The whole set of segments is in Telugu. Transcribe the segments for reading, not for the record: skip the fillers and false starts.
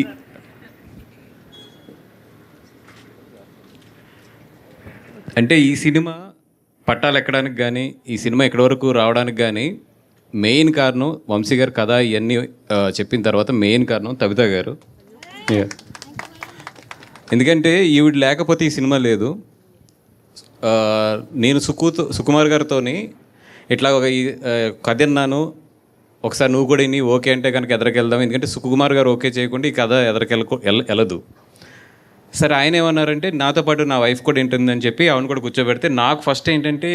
ఈ- అంటే ఈ సినిమా పట్టాలు ఎక్కడానికి కానీ ఈ సినిమా ఎక్కడి వరకు రావడానికి కానీ మెయిన్ కారణం వంశీ గారు కథ ఇవన్నీ చెప్పిన తర్వాత మెయిన్ కారణం తబిత గారు. Yeah. ఎందుకంటే ఈవిడ లేకపోతే ఈ సినిమా లేదు. ఆ, నేను సుకుమార్ గారితోని ఇట్లా ఒక కథ విన్నాను, ఒకసారి నువ్వు కూడా ఇన్ని ఓకే అంటే కనుక ఎదరికెళ్దాం, ఎందుకంటే సుకుమార్ గారు ఓకే చేయకుండా ఈ కథ వెళ్ళదు. సరే ఆయన ఏమన్నారంటే నాతో పాటు నా వైఫ్ కూడా ఏంటుందని చెప్పి ఆవిడ కూడా కూర్చోబెడితే నాకు ఫస్ట్ ఏంటంటే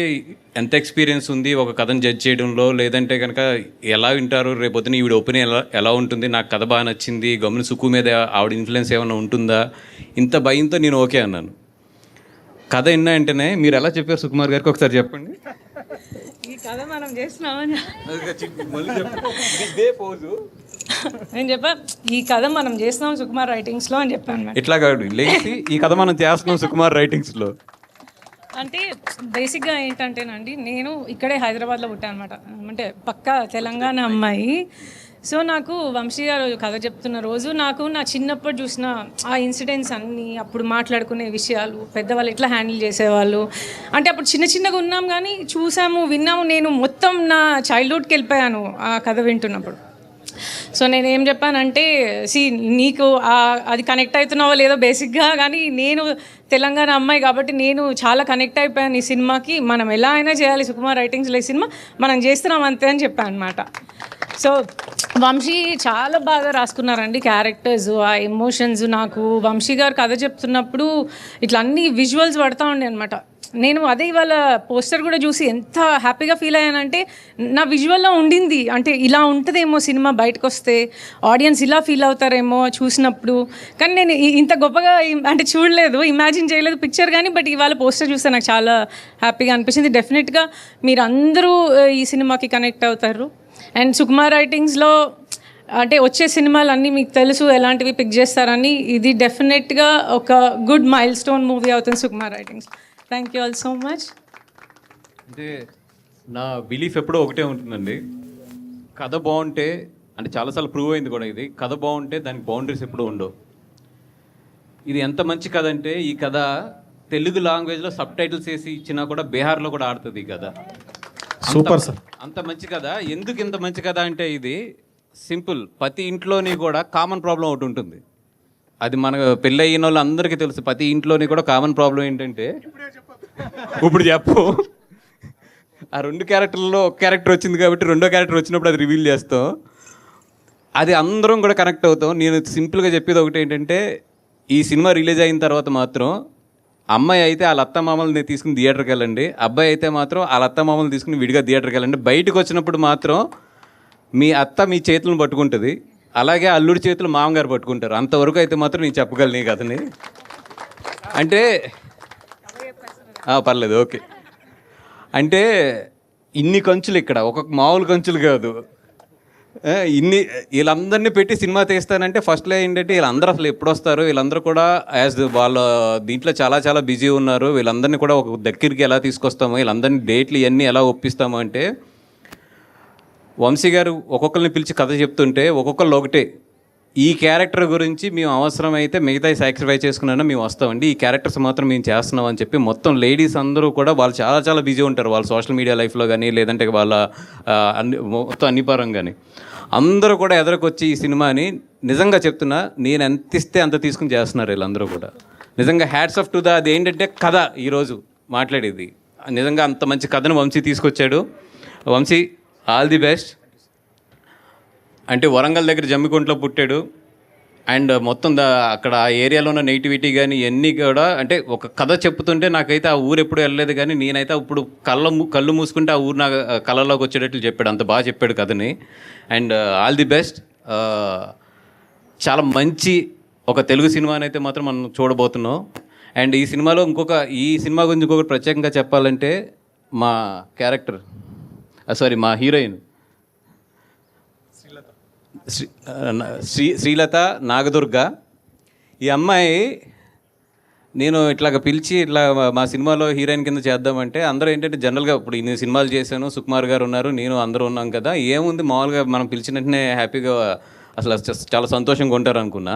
ఎంత ఎక్స్పీరియన్స్ ఉంది ఒక కథను జడ్జ్ చేయడంలో, లేదంటే కనుక ఎలా వింటారు రేపొద్దున ఈవిడ ఒపీనియన్ ఎలా ఉంటుంది, నాకు కథ బాగా నచ్చింది, గమని సుక్కు మీద ఆవిడ ఇన్ఫ్లుయెన్స్ ఏమైనా ఉంటుందా, ఇంత భయంతో నేను ఓకే అన్నాను. కథ విన్నా వెంటనే మీరు ఎలా చెప్పారు సుకుమార్ గారికి ఒకసారి చెప్పండి. ఈ కథ మనం చేస్తున్నామని ఇదే పోజు నేను చెప్పా, ఈ కథ మనం చేస్తున్నాం సుకుమార్ రైటింగ్స్లో అని చెప్పాను మేడం. ఇట్లా కాదు లేచి ఈ కథ మనం చేస్తున్నాం సుకుమార్ రైటింగ్స్లో. అంటే బేసిక్గా ఏంటంటేనండి, నేను ఇక్కడే హైదరాబాద్లో పుట్టాను అనమాట, అంటే పక్కా తెలంగాణ అమ్మాయి. సో నాకు వంశీ గారు కథ చెప్తున్న రోజు నాకు నా చిన్నప్పుడు చూసిన ఆ ఇన్సిడెంట్స్ అన్నీ, అప్పుడు మాట్లాడుకునే విషయాలు, పెద్దవాళ్ళు ఎట్లా హ్యాండిల్ చేసేవాళ్ళు, అంటే అప్పుడు చిన్నగా ఉన్నాం కానీ చూసాము విన్నాము. నేను మొత్తం నా చైల్డ్హుడ్కి వెళ్ళిపోయాను ఆ కథ వింటున్నప్పుడు. సో నేను ఏం చెప్పానంటే, నీకు అది కనెక్ట్ అవుతున్నావో లేదో బేసిక్గా, కానీ నేను తెలంగాణ అమ్మాయి కాబట్టి నేను చాలా కనెక్ట్ అయిపోయాను ఈ సినిమాకి. మనం ఎలా అయినా చేయాలి సుకుమార్ రైటింగ్స్లో ఈ సినిమా, మనం చేస్తున్నాం అంతే అని చెప్పాను అనమాట. సో వంశీ చాలా బాగా రాసుకున్నారండి క్యారెక్టర్స్, ఆ ఎమోషన్స్. నాకు వంశీ గారు కథ చెప్తున్నప్పుడు ఇట్లా అన్ని విజువల్స్ పడతా ఉండే అనమాట. నేను అదే ఇవాళ పోస్టర్ కూడా చూసి ఎంత హ్యాపీగా ఫీల్ అయ్యానంటే, నా విజువల్లో ఉండింది అంటే ఇలా ఉంటుందేమో సినిమా బయటకు వస్తే, ఆడియన్స్ ఇలా ఫీల్ అవుతారేమో చూసినప్పుడు. కానీ నేను ఇంత గొప్పగా అంటే చూడలేదు, ఇమాజిన్ చేయలేదు పిక్చర్ కానీ, బట్ ఇవాళ పోస్టర్ చూస్తే నాకు చాలా హ్యాపీగా అనిపించింది. డెఫినెట్గా మీరు అందరూ ఈ సినిమాకి కనెక్ట్ అవుతారు. అండ్ సుకుమార్ రైటింగ్స్లో అంటే వచ్చే సినిమాలు అన్నీ మీకు తెలుసు ఎలాంటివి పిక్ చేస్తారని, ఇది డెఫినెట్గా ఒక గుడ్ మైల్ స్టోన్ మూవీ అవుతుంది Sukumar writings. Thank you all so much. అంటే నా బిలీఫ్ ఎప్పుడూ ఒకటే ఉంటుందండి, కథ బాగుంటే, అంటే చాలాసార్లు ప్రూవ్ అయింది కూడా ఇది, కథ బాగుంటే దానికి బౌండరీస్ ఎప్పుడూ ఉండవు. ఇది ఎంత మంచి కథ అంటే, ఈ కథ తెలుగు లాంగ్వేజ్లో సబ్ టైటిల్స్ వేసి ఇచ్చినా కూడా బీహార్లో కూడా ఆడుతుంది ఈ కథ. Super sir. అంత మంచి కథ. ఎందుకు ఇంత మంచి కథ అంటే, ఇది సింపుల్, ప్రతి ఇంట్లోని కూడా కామన్ ప్రాబ్లం ఒకటి ఉంటుంది. అది మన పెళ్ళి అయిన వాళ్ళు అందరికీ తెలుసు. ప్రతి ఇంట్లోని కూడా కామన్ ప్రాబ్లం ఏంటంటే, ఇప్పుడు చెప్పు, ఆ రెండు క్యారెక్టర్లలో ఒక క్యారెక్టర్ వచ్చింది కాబట్టి రెండో క్యారెక్టర్ వచ్చినప్పుడు అది రివీల్ చేస్తాం, అది అందరం కూడా కనెక్ట్ అవుతాం. నేను సింపుల్గా చెప్పేది ఒకటి ఏంటంటే, ఈ సినిమా రిలీజ్ అయిన తర్వాత మాత్రం అమ్మాయి అయితే వాళ్ళ అత్త మామల్ని తీసుకుని థియేటర్కి వెళ్ళండి, అబ్బాయి అయితే మాత్రం వాళ్ళ అత్త మామల్ని తీసుకుని విడిగా థియేటర్కి వెళ్ళండి. బయటకు వచ్చినప్పుడు మాత్రం మీ అత్త మీ చేతులను పట్టుకుంటుంది, అలాగే అల్లుడి చేతులు మామగారు పట్టుకుంటారు. అంతవరకు అయితే మాత్రం నేను చెప్పగలను ఈ కథని. అంటే పర్లేదు, ఓకే. అంటే ఇన్ని కంచులు ఇక్కడ, ఒక మామూలు కంచులు కాదు, వీళ్ళందరినీ పెట్టి సినిమా తీస్తానంటే ఫస్ట్లో ఏంటంటే వీళ్ళందరూ అసలు ఎప్పుడు వస్తారు, వీళ్ళందరూ కూడా యాజ్ వాళ్ళ దీంట్లో చాలా చాలా బిజీ ఉన్నారు, వీళ్ళందరినీ కూడా ఒక దగ్గరికి ఎలా తీసుకొస్తాము, వీళ్ళందరినీ డేట్లు ఇవన్నీ ఎలా ఒప్పిస్తాము అంటే, వంశీ గారు ఒక్కొక్కరిని పిలిచి కథ చెప్తుంటే ఒక్కొక్కళ్ళు ఒకటే, ఈ క్యారెక్టర్ గురించి మేము అవసరమైతే మిగతా సాక్రిఫై చేసుకున్నా మేము వస్తామండి, ఈ క్యారెక్టర్స్ మాత్రం మేము చేస్తున్నాం అని చెప్పి మొత్తం లేడీస్ అందరూ కూడా వాళ్ళు చాలా చాలా బిజీ ఉంటారు వాళ్ళ సోషల్ మీడియా లైఫ్లో కానీ, లేదంటే వాళ్ళ మొత్తం అన్ని పరంగాని అందరూ కూడా ఎదురుకొచ్చి ఈ సినిమాని నిజంగా చెప్తున్నా, నేను ఎంత ఇస్తే అంత తీసుకుని చేస్తున్నారు వీళ్ళందరూ కూడా. నిజంగా హ్యాట్స్ ఆఫ్ టు ద, అది ఏంటంటే కథ ఈరోజు మాట్లాడేది నిజంగా అంత మంచి కథను వంశీ తీసుకొచ్చాడు. Vamshi all the best. అంటే వరంగల్ దగ్గర జమ్మికుంటలో పుట్టాడు, అండ్ మొత్తం అక్కడ ఆ ఏరియాలో ఉన్న నెగిటివిటీ కానీ ఇవన్నీ కూడా, అంటే ఒక కథ చెప్తుంటే నాకైతే ఆ ఊరు ఎప్పుడు వెళ్ళలేదు కానీ నేనైతే ఇప్పుడు కళ్ళు మూసుకుంటే ఆ ఊరు నా కళలోకి వచ్చేటట్లు చెప్పాడు, అంత బాగా చెప్పాడు కథని. And all the best. చాలా మంచి ఒక తెలుగు సినిమాని అయితే మాత్రం మనం చూడబోతున్నాం. అండ్ ఈ సినిమాలో ఈ సినిమా గురించి ఇంకొకటి ప్రత్యేకంగా చెప్పాలంటే, మా క్యారెక్టర్ మా హీరోయిన్ శ్రీలత నాగదుర్గ. ఈ అమ్మాయి నేను ఇట్లాగ పిలిచి ఇట్లా మా సినిమాలో హీరోయిన్ కింద చేద్దామంటే అందరూ ఏంటంటే జనరల్గా ఇప్పుడు ఇన్ని సినిమాలు చేశాను, సుకుమార్ గారు ఉన్నారు, నేను అందరూ ఉన్నాం కదా, ఏముంది మామూలుగా మనం పిలిచిన వెంటనే హ్యాపీగా అసలు చాలా సంతోషంగా ఉంటారు అనుకున్నా.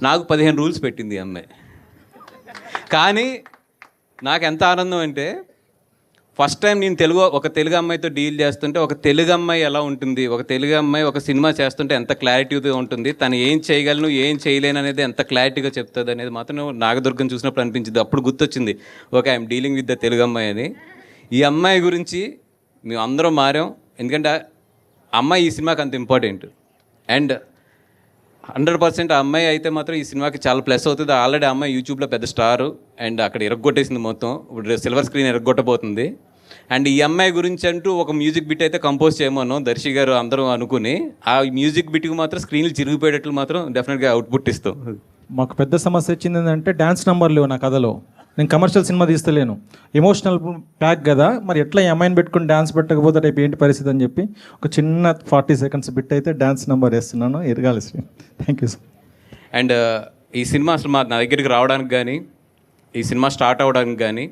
నాకు 15 రూల్స్ పెట్టింది ఈ అమ్మాయి. కానీ నాకు ఎంత ఆనందం అంటే ఫస్ట్ టైం నేను ఒక తెలుగు అమ్మాయితో డీల్ చేస్తుంటే ఒక తెలుగు అమ్మాయి ఎలా ఉంటుంది, ఒక తెలుగు అమ్మాయి ఒక సినిమా చేస్తుంటే ఎంత క్లారిటీగా ఉంటుంది, తను ఏం చేయగలను ఏం చేయలేను అనేది ఎంత క్లారిటీగా చెప్తుంది అనేది మాత్రం నాగదుర్గం చూసినప్పుడు అనిపించింది. అప్పుడు గుర్తొచ్చింది, okay I'm dealing with the Telugu అమ్మాయి అని. ఈ అమ్మాయి గురించి మేము అందరం మారాం, ఎందుకంటే అమ్మాయి ఈ సినిమాకి అంత ఇంపార్టెంట్. అండ్ 100% ఆ అమ్మాయి అయితే మాత్రం ఈ సినిమాకి చాలా ప్లస్ అవుతుంది. ఆల్రెడీ ఆ అమ్మాయి యూట్యూబ్లో పెద్ద స్టారు అండ్ అక్కడ ఎరగొట్టేసింది మొత్తం. ఇప్పుడు సిల్వర్ స్క్రీన్ ఎరగొట్టబోతుంది. అండ్ ఈ అమ్మాయి గురించి అంటూ ఒక మ్యూజిక్ బిట్ అయితే కంపోజ్ చేయమన్నాం దర్శి గారు అందరం అనుకుని. ఆ మ్యూజిక్ బిట్కి మాత్రం స్క్రీన్లు చిరిగిపోయేటట్లు మాత్రం డెఫినెట్గా అవుట్పుట్ ఇస్తాం. మాకు పెద్ద సమస్య వచ్చింది ఏంటంటే డ్యాన్స్ నెంబర్ లేవు నా కథలో. నేను కమర్షియల్ సినిమా తీస్తలేను, ఎమోషనల్ ప్యాక్ కదా, మరి ఎట్లా ఈ అమ్మాయిని పెట్టుకుని డ్యాన్స్ పెట్టకపోతే రేపు ఏంటి పరిస్థితి అని చెప్పి ఒక చిన్న 40 seconds బిట్ అయితే డ్యాన్స్ నెంబర్ వేస్తున్నాను. ఎరగాలి Sri. Thank you sir. And ఈ సినిమా అసలు నా దగ్గరికి రావడానికి కానీ ఈ సినిమా స్టార్ట్ అవ్వడానికి కానీ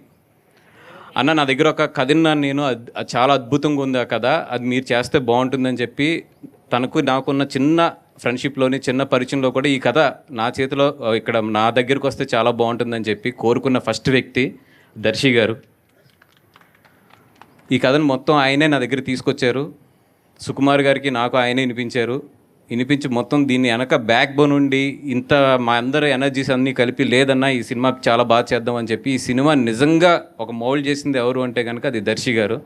అన్న నా దగ్గర ఒక కథ ఉన్నాను నేను, అది చాలా అద్భుతంగా ఉంది ఆ కథ, అది మీరు చేస్తే బాగుంటుందని చెప్పి నాకున్న చిన్న ఫ్రెండ్షిప్లోని చిన్న పరిచయంలో కూడా ఈ కథ నా చేతిలో ఇక్కడ నా దగ్గరికి వస్తే చాలా బాగుంటుందని చెప్పి కోరుకున్న ఫస్ట్ వ్యక్తి దర్శి గారు. ఈ కథను మొత్తం ఆయనే నా దగ్గర తీసుకొచ్చారు. సుకుమార్ గారికి నాకు ఆయనే వినిపించి మొత్తం దీన్ని వెనక బ్యాక్ బోన్ ఉండి ఇంత మా అందరి ఎనర్జీస్ అన్నీ కలిపి లేదన్నా ఈ సినిమా చాలా బాగా చేద్దాం అని చెప్పి ఈ సినిమా నిజంగా ఒక మౌల్డ్ చేసింది ఎవరు అంటే కనుక అది Darshi garu.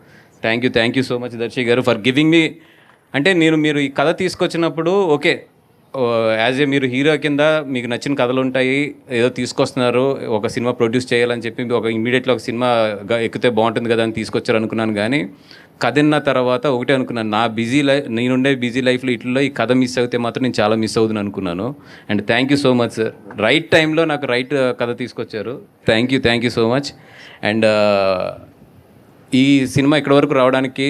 Thank you so much Darshi garu for giving me. అంటే మీరు ఈ కథ తీసుకొచ్చినప్పుడు ఓకే యాజ్ ఏ మీరు హీరో కింద మీకు నచ్చిన కథలు ఉంటాయి, ఏదో తీసుకొస్తున్నారు ఒక సినిమా ప్రొడ్యూస్ చేయాలని చెప్పి ఇమీడియట్గా ఒక సినిమా ఎక్కితే బాగుంటుంది కదా అని తీసుకొచ్చారు అనుకున్నాను. కానీ కథ విన్న తర్వాత ఒకటే అనుకున్నాను, నేనుండే బిజీ లైఫ్లో ఇట్లలో ఈ కథ మిస్ అయితే మాత్రం నేను చాలా మిస్ అవుతుంది అనుకున్నాను. And thank you so much sir, right టైంలో నాకు రైట్ కథ తీసుకొచ్చారు. Thank you so much. And ఈ సినిమా ఇక్కడి వరకు రావడానికి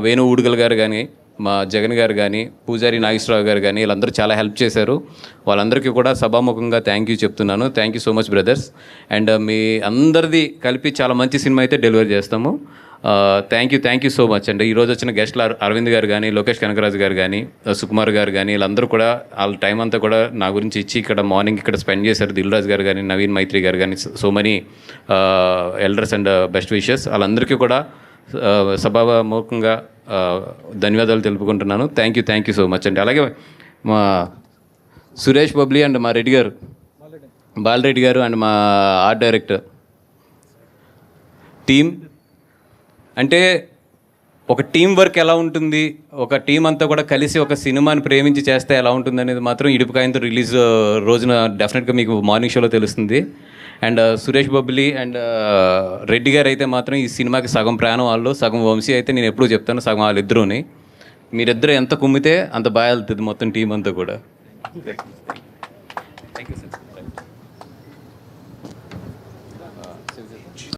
వేణు ఊడుగల్ గారు కానీ మా జగన్ గారు కానీ పూజారి నాగేశ్వరరావు గారు కానీ వీళ్ళందరూ చాలా హెల్ప్ చేశారు. వాళ్ళందరికీ కూడా సభాముఖంగా థ్యాంక్ యూ చెప్తున్నాను. Thank you so much brothers. And మీ అందరిది కలిపి చాలా మంచి సినిమా అయితే డెలివరీ చేస్తాము. Thank you so much. And ఈరోజు వచ్చిన గెస్ట్లు అరవింద్ గారు కానీ లోకేష్ కనకరాజు గారు కానీ సుకుమార్ గారు కానీ వీళ్ళందరూ కూడా వాళ్ళ టైం అంతా కూడా నా గురించి ఇచ్చి ఇక్కడ మార్నింగ్ ఇక్కడ స్పెండ్ చేశారు. దిల్ రాజు గారు కానీ నవీన్ మైత్రి గారు కానీ so many elders and best wishes వాళ్ళందరికీ కూడా సభాముఖంగా ధన్యవాదాలు తెలుపుకుంటున్నాను. థ్యాంక్ యూ సో మచ్ అండి. అలాగే మా సురేష్ బబ్లీ అండ్ మా రెడ్డి గారు బాలరెడ్డి గారు అండ్ మా ఆర్ట్ డైరెక్టర్ టీమ్. అంటే ఒక టీం వర్క్ ఎలా ఉంటుంది, ఒక టీం అంతా కూడా కలిసి ఒక సినిమాని ప్రేమించి చేస్తే ఎలా ఉంటుంది అనేది మాత్రం ఇడుపుకాయంతో రిలీజ్ రోజున డెఫినెట్గా మీకు మార్నింగ్ షోలో తెలుస్తుంది. అండ్ సురేష్ బొబ్బిలి అండ్ రెడ్డి గారు అయితే మాత్రం ఈ సినిమాకి సగం ప్రాణం వాళ్ళు, సగం వంశీ అయితే నేను ఎప్పుడూ చెప్తాను సగం వాళ్ళిద్దరూని. మీరిద్దరు ఎంత కుమ్మితే అంత బాగా వెళ్తుంది మొత్తం టీం అంతా కూడా. Thank you sir.